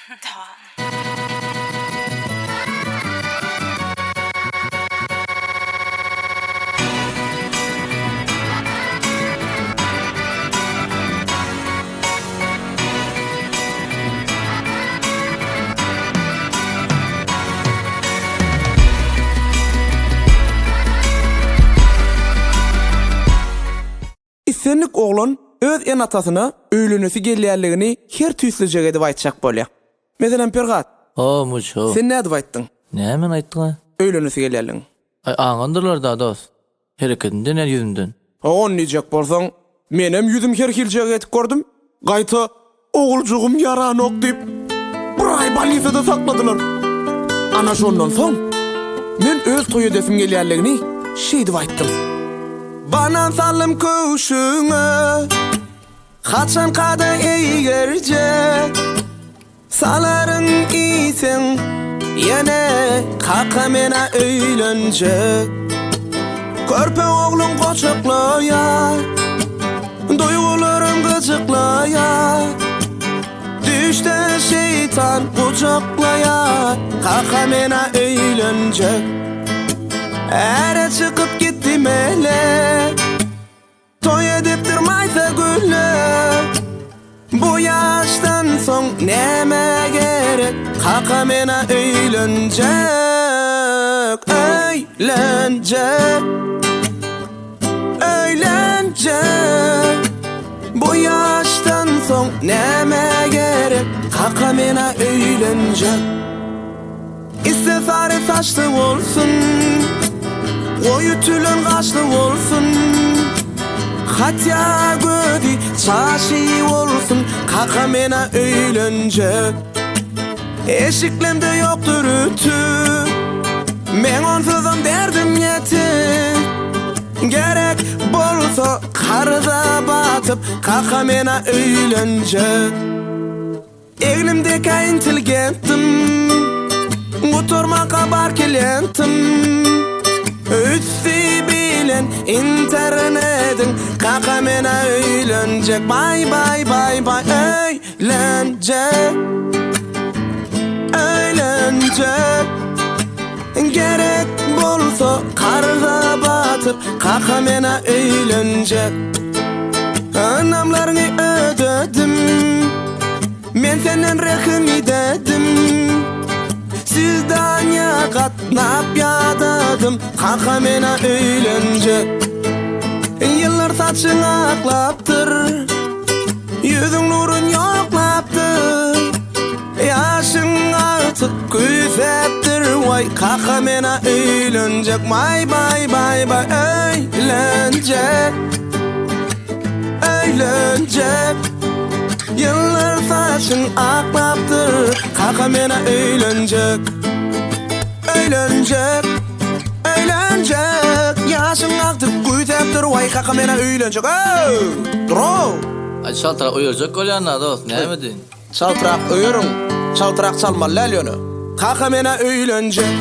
Tamam. İsenlik oglan öz en atasyna öýlenesi gelýärligini her tüýsüjek edip aýtjak bolýar. Meselem Pergat, O muço. sen näde aýtdyň? Nämen aýtdyň? Öýlenesi gelýärligini. Ay aňandyrlar da dost. Hereketinden el yüzünden. On nijek bolsaň, menem ýüzüm herkiljek etip gördüm. Gaýta oguljugum yaranok diýip bir ay balisada sakladylar. Ana şondan soň men öz toý edesim gelýärligini şeýdi aýtdym. Banan salym köşüňe haçan kada eýgerje salaryň isen ýene kaka mena öýlenje körpe oglun goçaklaýar doýgularym gyjyklaýar düşde şeytan goçaklaýar kaka mena öýlenje Ere çıkıp gittim ele Toy edip durmaysa gülle Bu yaştan son neme gerek Kaka mena öýlenjek Öýlenjek Öýlenjek Bu yaştan son neme gerek Kaka mena öýlenjek İste sarı saçlı olsun Oyu tülün kaşlı olsun Hatya gödi çaşı olsun Kaka mena öýlenjek Eşiklemde yoktur ütü Men onsuzum derdim yetim Gerek bolsa karıza batıp Kaka mena öýlenjek Elimdeki intelligenttim Guturmaka bar kelentim Üstü bilen internetin Kaka mena öýlenjek Bay bay bay bay Öýlenjek Öýlenjek Gerek bolsa karga batıp Kaka mena öýlenjek Anamlaryny ödedim Men senden rehim ededim Sizden ýagatnap ýadadım Kaka mena öýlenjek Yıllar saçyň aklapdyr Ýüzüň nurun ýoklapdyr Ýaşyň artyk küýsepdir Vay kaka mena öýlenjek May bay bay bay öýlenjek Öýlenjek Yıllar saçyň aklapdyr Kaka mena öýlenjek Öýlenjek Öýlenjek Ýaşyň artyk küýsepdir Vay kaka mena öýlenjek Dro Ay şaltara uyurjak golýana dost. Nämedin? Çaltırak öýürüň, çaltırak çalma lelyony. Kaka mena öýlenjek